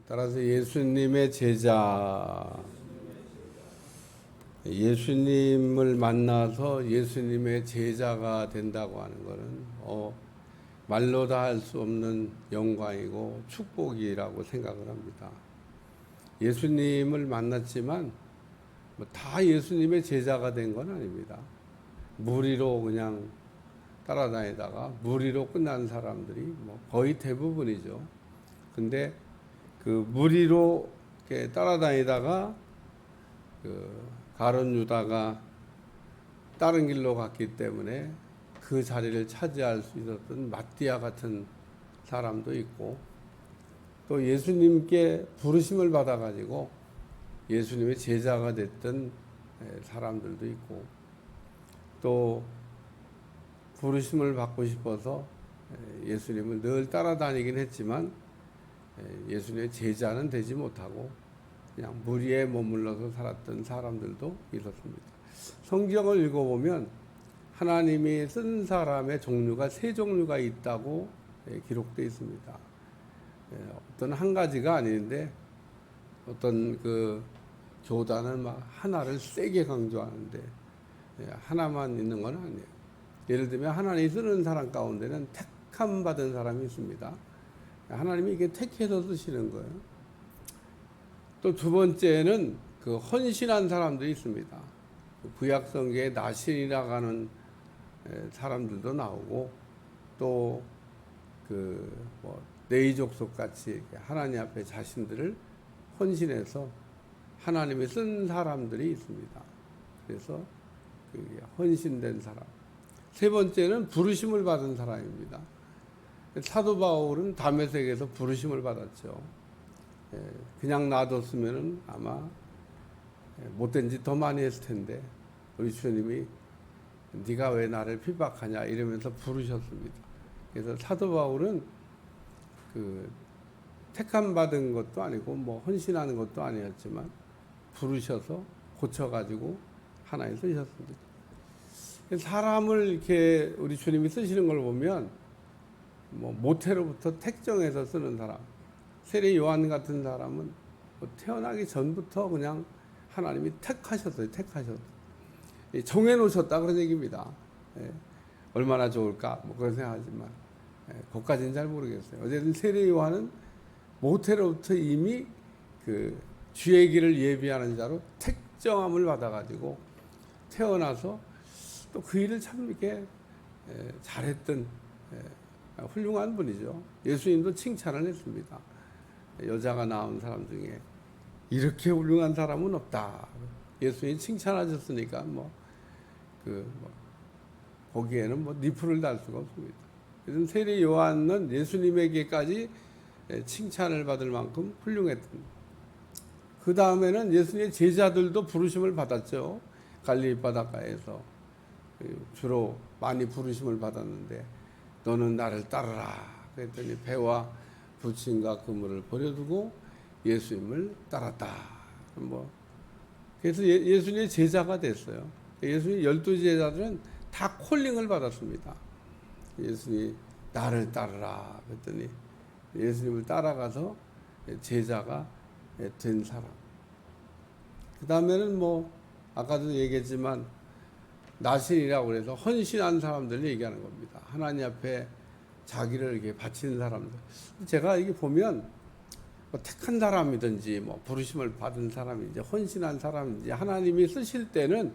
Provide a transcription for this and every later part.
따라서 예수님의 제자, 예수님을 만나서 예수님의 제자가 된다고 하는 것은 말로 다 할 수 없는 영광이고 축복이라고 생각을 합니다. 예수님을 만났지만 다 예수님의 제자가 된 건 아닙니다. 무리로 그냥 따라다니다가 무리로 끝난 사람들이 거의 대부분이죠. 근데 그 무리로 이렇게 따라다니다가 가룟 유다가 다른 길로 갔기 때문에 그 자리를 차지할 수 있었던 마띠아 같은 사람도 있고, 또 예수님께 부르심을 받아가지고 예수님의 제자가 됐던 사람들도 있고, 또 부르심을 받고 싶어서 예수님을 늘 따라다니긴 했지만 예수님의 제자는 되지 못하고 그냥 무리에 머물러서 살았던 사람들도 있었습니다. 성경을 읽어보면 하나님이 쓴 사람의 종류가 세 종류가 있다고 기록되어 있습니다. 어떤 한 가지가 아닌데 어떤 그 교단은 막 하나를 세게 강조하는데 하나만 있는 건 아니에요. 예를 들면 하나님이 쓰는 사람 가운데는 택함 받은 사람이 있습니다. 하나님이 이게 택해서 쓰시는 거예요. 또 두 번째는 그 헌신한 사람들이 있습니다. 구약 성경에 나신이라고 하는 사람들도 나오고, 또 네이족속 같이 하나님 앞에 자신들을 헌신해서 하나님이 쓴 사람들이 있습니다. 그래서 헌신된 사람. 세 번째는 부르심을 받은 사람입니다. 사도 바울은 다메섹에서 부르심을 받았죠. 그냥 놔뒀으면 아마 못된 짓 더 많이 했을 텐데 우리 주님이 네가 왜 나를 핍박하냐 이러면서 부르셨습니다. 그래서 사도 바울은 택함 받은 것도 아니고 헌신하는 것도 아니었지만 부르셔서 고쳐가지고 하나님 쓰셨습니다. 사람을 이렇게 우리 주님이 쓰시는 걸 보면 모태로부터 택정해서 쓰는 사람, 세례 요한 같은 사람은 태어나기 전부터 그냥 하나님이 택하셨어요. 정해놓으셨다 그런 얘기입니다. 얼마나 좋을까 그런 생각하지만 그것까지는 잘 모르겠어요. 어쨌든 세례 요한은 모태로부터 이미 그 주의 길을 예비하는 자로 택정함을 받아가지고 태어나서 또 그 일을 참 이렇게 잘했던 훌륭한 분이죠. 예수님도 칭찬을 했습니다. 여자가 낳은 사람 중에 이렇게 훌륭한 사람은 없다. 예수님이 칭찬하셨으니까 거기에는 니프를 달 수가 없습니다. 그래서 세례 요한은 예수님에게까지 칭찬을 받을 만큼 훌륭했던. 그 다음에는 예수님의 제자들도 부르심을 받았죠. 갈릴리 바닷가에서 주로 많이 부르심을 받았는데 너는 나를 따르라 그랬더니 배와 부침과 그물을 버려두고 예수님을 따랐다. 그래서 예수님의 제자가 됐어요. 예수님 12제자들은 다 콜링을 받았습니다. 예수님이 나를 따르라 그랬더니 예수님을 따라가서 제자가 된 사람. 그 다음에는 아까도 얘기했지만 나신이라고 해서 헌신한 사람들을 얘기하는 겁니다. 하나님 앞에 자기를 이렇게 바친 사람들. 제가 이게 보면 택한 사람이든지 부르심을 받은 사람인지 헌신한 사람인지 하나님이 쓰실 때는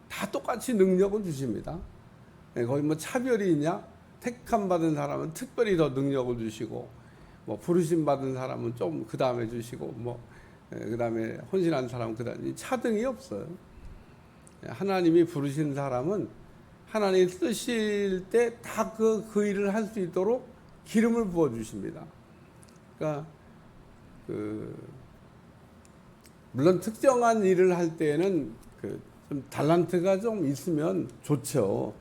다 똑같이 능력을 주십니다. 거기 차별이 있냐? 택함 받은 사람은 특별히 더 능력을 주시고 부르심 받은 사람은 좀 그 다음에 주시고 그 다음에 헌신한 사람은 그 다음에 차등이 없어요. 하나님이 부르신 사람은 하나님 쓰실 때 다 그 일을 할 수 있도록 기름을 부어 주십니다. 그러니까 물론 특정한 일을 할 때는 좀 달란트가 좀 있으면 좋죠.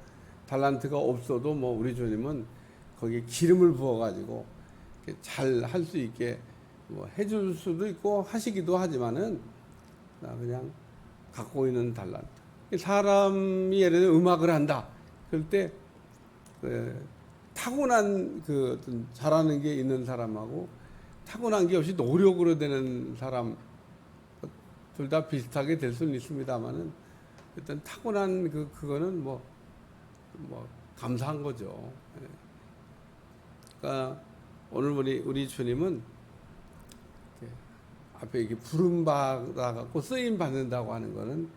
달란트가 없어도 우리 주님은 거기에 기름을 부어 가지고 잘 할 수 있게 해줄 수도 있고 하시기도 하지만은 그냥 갖고 있는 달란트. 사람이 예를 들어 음악을 한다. 그럴 때 타고난 잘하는 게 있는 사람하고 타고난 게 없이 노력으로 되는 사람 둘 다 비슷하게 될 수는 있습니다만은 일단 타고난 그거는 뭐 감사한 거죠. 예. 그러니까 오늘 우리 주님은 이렇게 앞에 이게 부름 받아갖고 쓰임 받는다고 하는 거는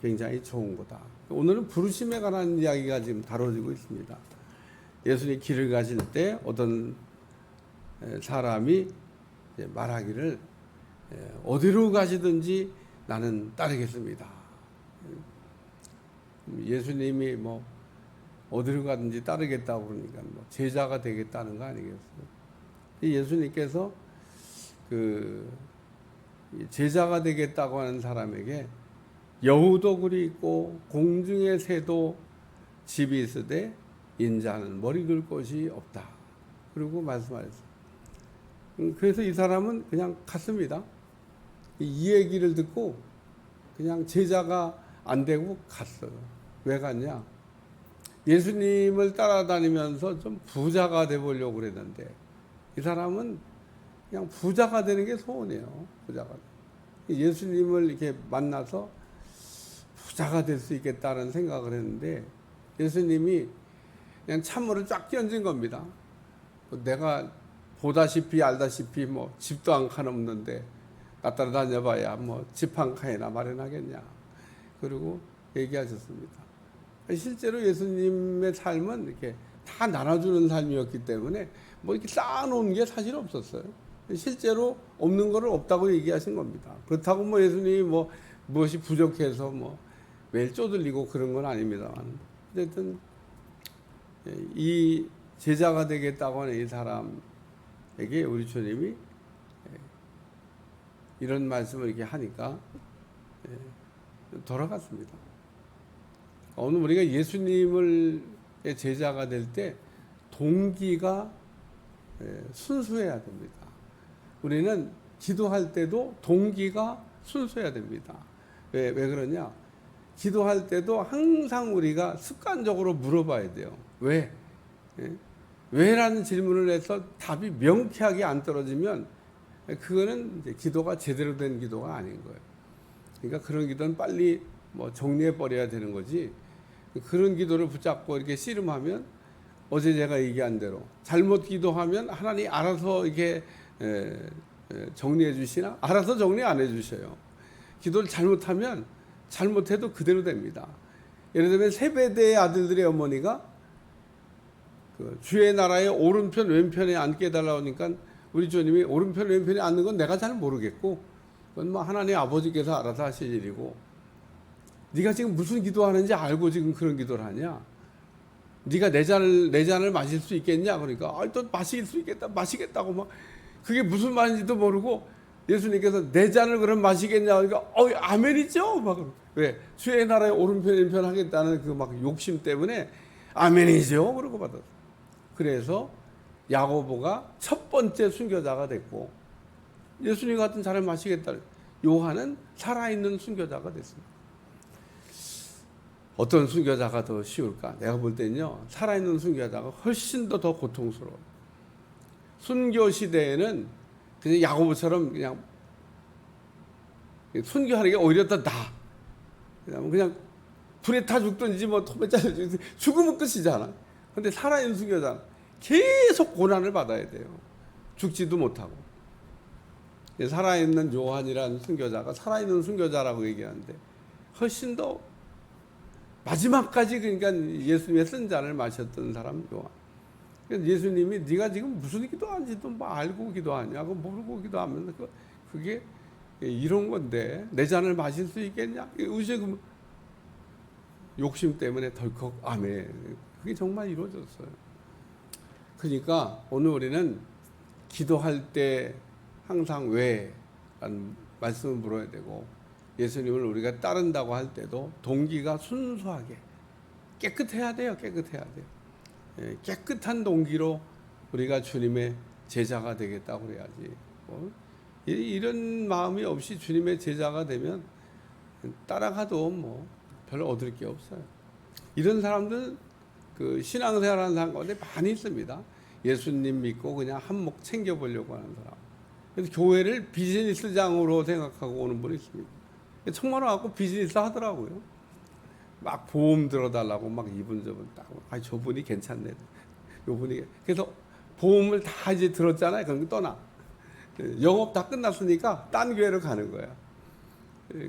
굉장히 좋은 거다. 오늘은 부르심에 관한 이야기가 지금 다뤄지고 있습니다. 예수님 길을 가실 때 어떤 사람이 말하기를 어디로 가시든지 나는 따르겠습니다. 예수님이 뭐 어디로 가든지 따르겠다고 그러니까 뭐 제자가 되겠다는 거 아니겠어요? 예수님께서 그 제자가 되겠다고 하는 사람에게 여우도굴이 있고 공중의 새도 집이 있으되 인자는 머리 둘 곳이 없다. 그리고 말씀하셨어요. 그래서 이 사람은 그냥 갔습니다. 이 얘기를 듣고 그냥 제자가 안 되고 갔어요. 왜 갔냐? 예수님을 따라다니면서 좀 부자가 되보려고 그랬는데 이 사람은 그냥 부자가 되는 게 소원이에요. 부자가. 예수님을 이렇게 만나서 부자가 될 수 있겠다는 생각을 했는데 예수님이 그냥 찬물을 쫙 끼얹은 겁니다. 내가 보다시피 알다시피 뭐 집도 한 칸 없는데 나 따라다녀봐야 뭐 집 한 칸이나 마련하겠냐. 그리고 얘기하셨습니다. 실제로 예수님의 삶은 이렇게 다 나눠주는 삶이었기 때문에 뭐 이렇게 쌓아놓은 게 사실 없었어요. 실제로 없는 거를 없다고 얘기하신 겁니다. 그렇다고 뭐 예수님이 뭐 무엇이 부족해서 뭐 매일 쪼들리고 그런 건 아닙니다만 어쨌든 이 제자가 되겠다고 하는 이 사람에게 우리 주님이 이런 말씀을 이렇게 하니까 돌아갔습니다. 오늘 우리가 예수님을 제자가 될 때 동기가 순수해야 됩니다. 우리는 기도할 때도 동기가 순수해야 됩니다. 왜 그러냐? 기도할 때도 항상 우리가 습관적으로 물어봐야 돼요. 왜? 왜라는 질문을 해서 답이 명쾌하게 안 떨어지면 그거는 이제 기도가 제대로 된 기도가 아닌 거예요. 그러니까 그런 기도는 빨리 뭐 정리해 버려야 되는 거지. 그런 기도를 붙잡고 이렇게 씨름하면 어제 제가 얘기한 대로 잘못 기도하면 하나님 알아서 이렇게 정리해 주시나? 알아서 정리 안 해 주셔요. 기도를 잘못하면 잘못해도 그대로 됩니다. 예를 들면 세베대의 아들들의 어머니가 그 주의 나라의 오른편 왼편에 앉게 해달라고 하니까 우리 주님이 오른편 왼편에 앉는 건 내가 잘 모르겠고 그건 뭐 하나님 아버지께서 알아서 하실 일이고 네가 지금 무슨 기도하는지 알고 지금 그런 기도를 하냐? 네가 내 잔을 마실 수 있겠냐? 그러니까 또 마실 수 있겠다 마시겠다고 막 그게 무슨 말인지도 모르고 예수님께서 내 잔을 그럼 마시겠냐? 그러니까 아멘이죠. 막 왜 주의 나라의 오른편 왼편 하겠다는 그 막 욕심 때문에 아멘이죠. 그러고 받았어. 그래서 야고보가 첫 번째 순교자가 됐고 예수님 같은 잔을 마시겠다. 요한은 살아있는 순교자가 됐습니다. 어떤 순교자가 더 쉬울까? 내가 볼 때는요, 살아있는 순교자가 훨씬 더 고통스러워요. 순교 시대에는 그냥 야고보처럼 그냥 순교하는 게 오히려 더 나아. 그냥 불에 타 죽든지 뭐 톱에 잘려 죽든지 죽으면 끝이잖아. 근데 살아있는 순교자는 계속 고난을 받아야 돼요. 죽지도 못하고. 살아있는 요한이라는 순교자가 살아있는 순교자라고 얘기하는데 훨씬 더 마지막까지 그러니까 예수님의 쓴 잔을 마셨던 사람 요한. 예수님이 네가 지금 무슨 기도하는지도 뭐 알고 기도하냐고 모르고 기도하면서 그게 이런 건데 내 잔을 마실 수 있겠냐? 의식 욕심 때문에 덜컥 아멘. 그게 정말 이루어졌어요. 그러니까 오늘 우리는 기도할 때 항상 왜라는 말씀을 물어야 되고 예수님을 우리가 따른다고 할 때도 동기가 순수하게 깨끗해야 돼요. 깨끗해야 돼요. 깨끗한 동기로 우리가 주님의 제자가 되겠다고 그래야지. 이런 마음이 없이 주님의 제자가 되면 따라가도 뭐 별로 얻을 게 없어요. 이런 사람들 그 신앙생활하는 사람 가운데 많이 있습니다. 예수님 믿고 그냥 한몫 챙겨보려고 하는 사람. 그래서 교회를 비즈니스장으로 생각하고 오는 분이 있습니다. 천만 원 갖고 비즈니스 하더라고요. 막 보험 들어달라고 막 이분저분 따고, 아 저분이 괜찮네, 요분이. 그래서 보험을 다 이제 들었잖아요. 그럼 떠나. 영업 다 끝났으니까 딴 교회로 가는 거야.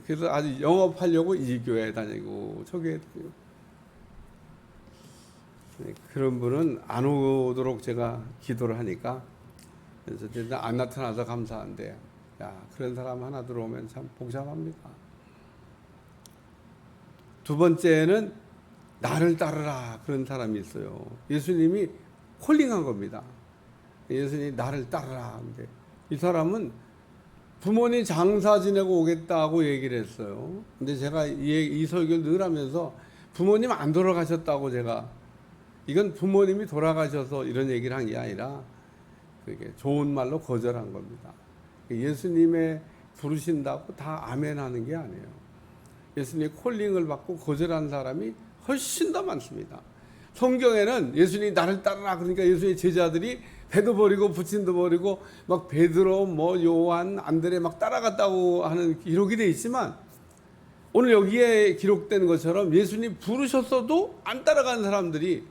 그래서 아주 영업하려고 이 교회 다니고 저 교회 다니고. 그런 분은 안 오도록 제가 기도를 하니까, 그래서 진짜 안 나타나서 감사한데, 야 그런 사람 하나 들어오면 참 복잡합니다. 두 번째는 나를 따르라 그런 사람이 있어요. 예수님이 콜링한 겁니다. 예수님이 나를 따르라. 근데 이 사람은 부모님 장사 지내고 오겠다고 얘기를 했어요. 근데 제가 이 설교를 늘 하면서 부모님 안 돌아가셨다고, 제가 이건 부모님이 돌아가셔서 이런 얘기를 한 게 아니라 그게 좋은 말로 거절한 겁니다. 예수님의 부르신다고 다 아멘 하는 게 아니에요. 예수님의 콜링을 받고 거절한 사람이 훨씬 더 많습니다. 성경에는 예수님이 나를 따르라 그러니까 예수님의 제자들이 배도 버리고 부친도 버리고 막 베드로 뭐 요한 안드레 막 따라갔다고 하는 기록이 돼 있지만, 오늘 여기에 기록된 것처럼 예수님 부르셨어도 안 따라가는 사람들이,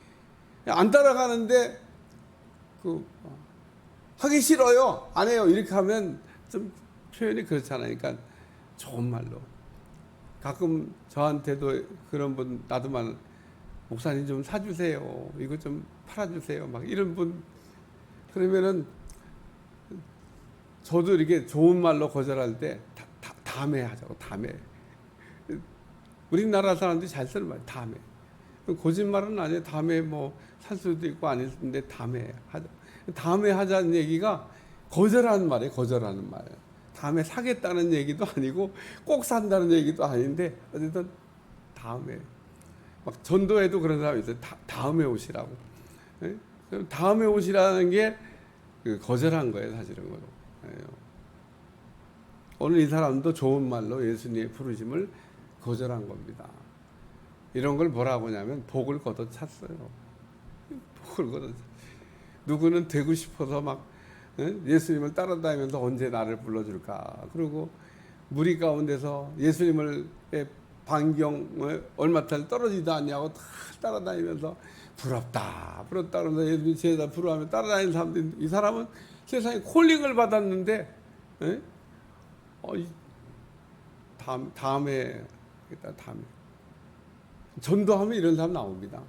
안 따라가는데 하기 싫어요, 안 해요, 이렇게 하면 좀 표현이 그렇잖아요. 그러니까 좋은 말로. 가끔 저한테도 그런 분, 나도만 목사님 좀 사주세요, 이거 좀 팔아주세요, 막 이런 분, 그러면은 저도 이렇게 좋은 말로 거절할 때 다음에 하자고. 다음에. 우리나라 사람들이 잘 쓰는 말, 다음에. 거짓말은 아니에요. 다음에 뭐 살 수도 있고 아닐 수도 있는데 다음에 하자. 다음에 하자는 얘기가 거절하는 말이에요. 거절하는 말. 다음에 사겠다는 얘기도 아니고 꼭 산다는 얘기도 아닌데 어쨌든 다음에. 막 전도에도 그런 사람이 있어요. 다음에 오시라고. 네? 다음에 오시라는 게 거절한 거예요, 사실은. 오늘 이 사람도 좋은 말로 예수님의 부르심을 거절한 겁니다. 이런 걸 뭐라고 하냐면 복을 걷어찼어요. 복을 걷어찼어요. 누구는 되고 싶어서 막 예수님을 따라다니면서 언제 나를 불러줄까. 그리고 무리 가운데서 예수님을 반경 얼마 달 떨어지도 않냐고 다 따라다니면서 부럽다 그러면서 예수님 제자 부러워하며 따라다니는 사람들. 이 사람은 세상에 콜링을 받았는데 다음에 전도하면 이런 사람 나옵니다.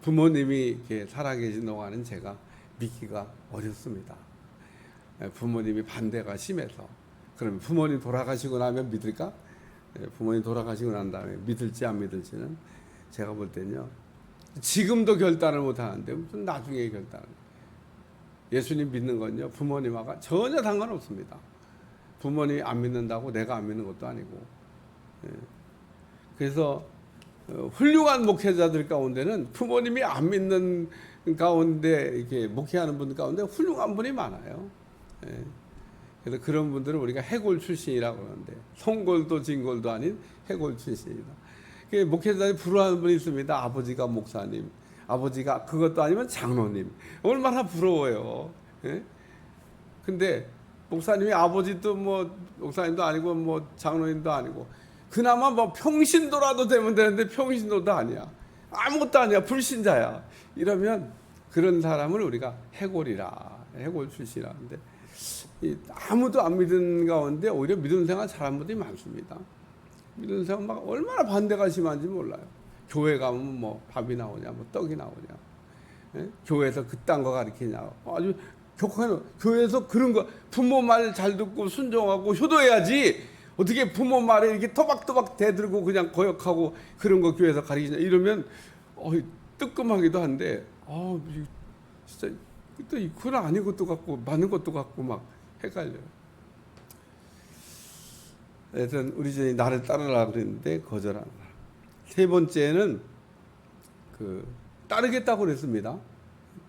부모님이 이렇게 살아계신 동안은 제가 믿기가 어렵습니다. 부모님이 반대가 심해서. 그러면 부모님 돌아가시고 나면 믿을까? 부모님 돌아가시고 난 다음에 믿을지 안 믿을지는 제가 볼 때는요, 지금도 결단을 못 하는데 무슨 나중에 결단을. 예수님 믿는 건요, 부모님하고 전혀 상관없습니다. 부모님이 안 믿는다고 내가 안 믿는 것도 아니고. 그래서 훌륭한 목회자들 가운데는 부모님이 안 믿는 가운데 이렇게 목회하는 분 가운데 훌륭한 분이 많아요. 그래서 그런 분들은 우리가 해골 출신이라고 하는데, 송골도 진골도 아닌 해골 출신이다. 목회자들이 부러워하는 분이 있습니다. 아버지가 목사님, 아버지가 그것도 아니면 장로님. 얼마나 부러워요. 근데 목사님이 아버지도 뭐 목사님도 아니고 뭐 장로님도 아니고, 그나마 뭐 평신도라도 되면 되는데 평신도도 아니야. 아무것도 아니야. 불신자야. 이러면 그런 사람을 우리가 해골이라, 해골 출신이라는데, 아무도 안 믿은 가운데 오히려 믿음 생활 잘한 분들이 많습니다. 믿음 생활 막 얼마나 반대가 심한지 몰라요. 교회 가면 뭐 밥이 나오냐, 뭐 떡이 나오냐, 교회에서 그딴 거 가르치냐, 아주 격하게. 교회에서 그런 거, 부모 말 잘 듣고 순종하고 효도해야지, 어떻게 부모 말에 이렇게 토박토박 대들고 그냥 거역하고 그런 거 교회에서 가르치냐, 이러면 뜨끔하기도 한데, 진짜 또 그건 아닌 것도 같고 맞는 것도 같고 막 헷갈려요. 하여튼 우리 전이 나를 따르라 그랬는데 거절한 사람. 세 번째는 따르겠다고 그랬습니다.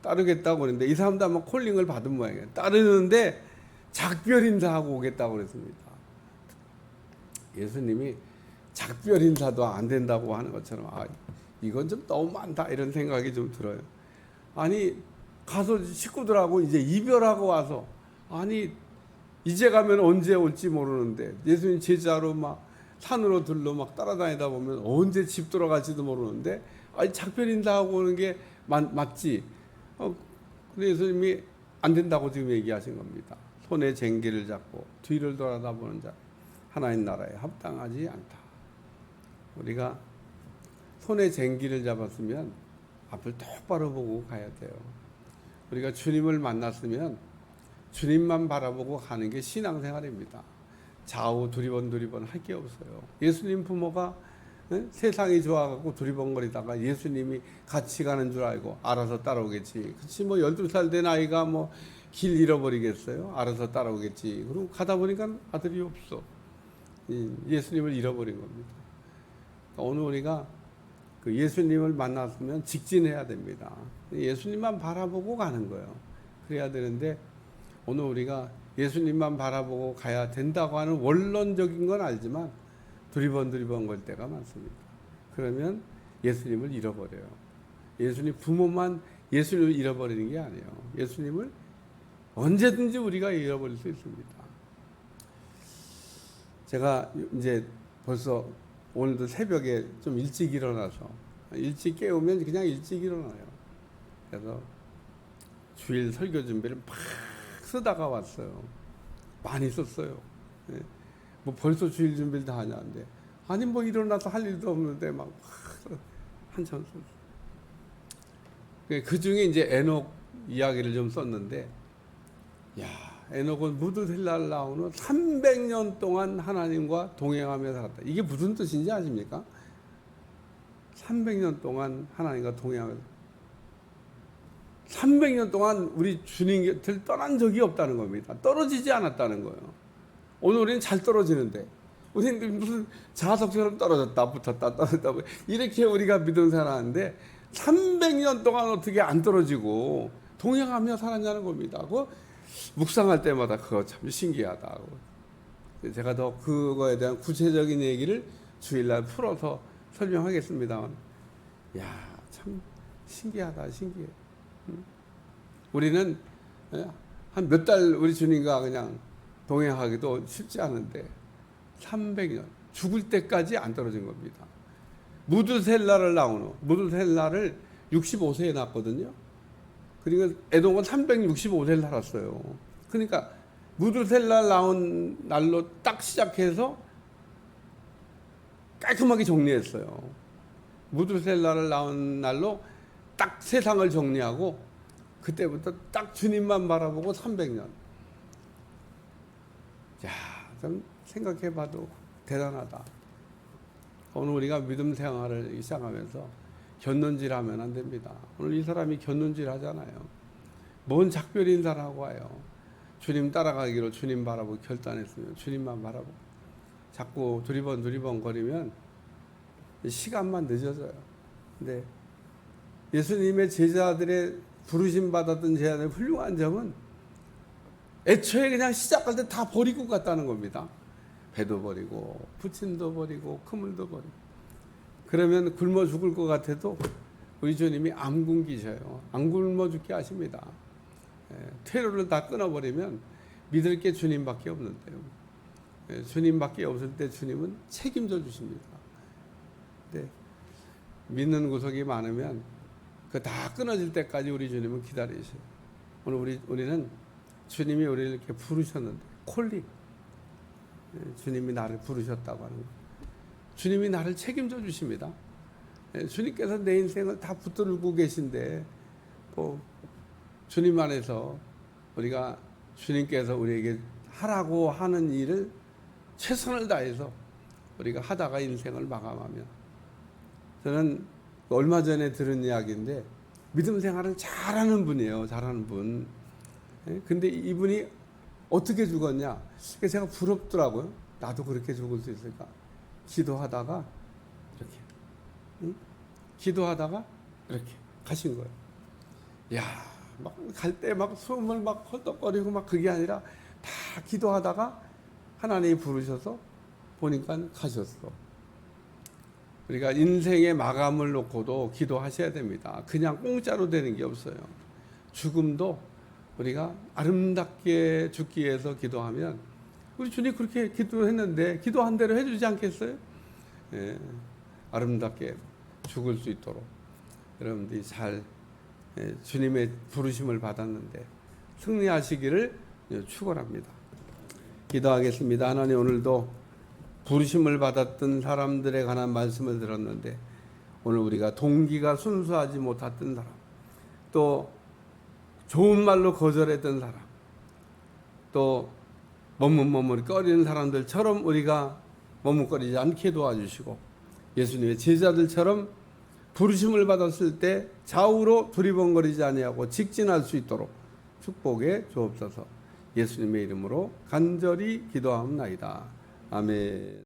따르겠다고 그랬는데 이 사람도 아마 콜링을 받은 모양이에요. 따르는데 작별 인사하고 오겠다고 그랬습니다. 예수님이 작별 인사도 안 된다고 하는 것처럼, 이건 좀 너무 많다 이런 생각이 좀 들어요. 아니 가서 식구들하고 이제 이별하고 와서, 아니 이제 가면 언제 올지 모르는데 예수님 제자로 막 산으로 들로 막 따라다니다 보면 언제 집 돌아갈지도 모르는데 아니 작별 인사하고 오는 게 맞지? 근데 예수님이 안 된다고 지금 얘기하신 겁니다. 손에 쟁기를 잡고 뒤를 돌아다보는 자 하나님 나라에 합당하지 않다. 우리가 손에 쟁기를 잡았으면 앞을 똑바로 보고 가야 돼요. 우리가 주님을 만났으면 주님만 바라보고 가는 게 신앙생활입니다. 좌우 두리번 할 게 없어요. 예수님 부모가 세상이 좋아갖고 두리번거리다가 예수님이 같이 가는 줄 알고 알아서 따라오겠지. 그렇지 뭐 12살 된 아이가 뭐 길 잃어버리겠어요? 알아서 따라오겠지. 그리고 가다 보니까 아들이 없어. 예수님을 잃어버린 겁니다. 오늘 우리가 그 예수님을 만났으면 직진해야 됩니다. 예수님만 바라보고 가는 거예요. 그래야 되는데 오늘 우리가 예수님만 바라보고 가야 된다고 하는 원론적인 건 알지만 두리번 걸 때가 많습니다. 그러면 예수님을 잃어버려요. 예수님 부모만 예수님을 잃어버리는 게 아니에요. 예수님을 언제든지 우리가 잃어버릴 수 있습니다. 제가 이제 벌써 오늘도 새벽에 좀 일찍 일어나서 일찍 깨우면 그냥 일찍 일어나요. 그래서 주일 설교 준비를 막 쓰다가 왔어요. 많이 썼어요. 뭐 벌써 주일 준비를 다 하냐는데 아니 뭐 일어나서 할 일도 없는데 막 한참 썼어요. 그 중에 이제 에녹 이야기를 좀 썼는데 야 에녹은 무드셀라를 나오는 300년 동안 하나님과 동행하며 살았다. 이게 무슨 뜻인지 아십니까? 300년 동안 하나님과 동행하며 300년 동안 우리 주님 곁을 떠난 적이 없다는 겁니다. 떨어지지 않았다는 거예요. 오늘 우리는 잘 떨어지는데 우리는 무슨 자석처럼 떨어졌다 붙었다 떨어졌다 이렇게 우리가 믿음 살았는데 300년 동안 어떻게 안 떨어지고 동행하며 살았냐는 겁니다. 그 묵상할 때마다 그거 참 신기하다고. 제가 더 그거에 대한 구체적인 얘기를 주일날 풀어서 설명하겠습니다만, 야, 참 신기하다, 신기해. 우리는 한 몇 달 우리 주님과 그냥 동행하기도 쉽지 않은데 300년 죽을 때까지 안 떨어진 겁니다. 무드셀라를 나오는 무드셀라를 65세에 낳았거든요. 그러니까 에녹은 365세를 살았어요. 그러니까 무드셀라 나온 날로 딱 시작해서 깔끔하게 정리했어요. 무드셀라를 낳은 날로 딱 세상을 정리하고 그때부터 딱 주님만 바라보고 300년. 야, 좀 생각해봐도 대단하다. 오늘 우리가 믿음 생활을 시작하면서 곁눈질하면 안 됩니다. 오늘 이 사람이 곁눈질 하잖아요. 뭔 작별 인사를 하고 와요. 주님 따라가기로 주님 바라보고 결단했으면 주님만 바라보고 자꾸 두리번 거리면 시간만 늦어져요. 근데 예수님의 제자들의 부르심 받았던 제자들의 훌륭한 점은 애초에 그냥 시작할 때 다 버리고 갔다는 겁니다. 배도 버리고 부침도 버리고 그물도 버리고. 그러면 굶어 죽을 것 같아도 우리 주님이 안 굶기셔요. 안 굶어 죽게 하십니다. 퇴로를 다 끊어버리면 믿을 게 주님밖에 없는데요. 주님밖에 없을 때 주님은 책임져 주십니다. 근데 믿는 구석이 많으면 그 다 끊어질 때까지 우리 주님은 기다리셔요. 오늘 우리는 주님이 우리를 이렇게 부르셨는데 콜링, 주님이 나를 부르셨다고 하는 거예요. 주님이 나를 책임져 주십니다. 주님께서 내 인생을 다 붙들고 계신데 뭐 주님 안에서 우리가 주님께서 우리에게 하라고 하는 일을 최선을 다해서 우리가 하다가 인생을 마감하면, 저는 얼마 전에 들은 이야기인데 믿음 생활을 잘하는 분이에요. 잘하는 분. 근데 이분이 어떻게 죽었냐? 제가 부럽더라고요. 나도 그렇게 죽을 수 있을까? 기도하다가 이렇게, 기도하다가 이렇게 가신 거예요. 야, 막 갈 때 막 숨을 막 헐떡거리고 막 그게 아니라 다 기도하다가 하나님이 부르셔서 보니까 가셨어. 우리가 인생의 마감을 놓고도 기도하셔야 됩니다. 그냥 공짜로 되는 게 없어요. 죽음도 우리가 아름답게 죽기 위해서 기도하면 우리 주님 그렇게 기도했는데 기도한 대로 해주지 않겠어요? 예, 아름답게 죽을 수 있도록 여러분들이 잘 주님의 부르심을 받았는데 승리하시기를 축원합니다. 기도하겠습니다. 하나님, 오늘도 부르심을 받았던 사람들에 관한 말씀을 들었는데 오늘 우리가 동기가 순수하지 못했던 사람, 또 좋은 말로 거절했던 사람, 또 머뭇머뭇거리는 사람들처럼 우리가 머뭇거리지 않게 도와주시고 예수님의 제자들처럼 부르심을 받았을 때 좌우로 두리번거리지 아니하고 직진할 수 있도록 축복해 주옵소서. 예수님의 이름으로 간절히 기도하옵나이다. 아멘.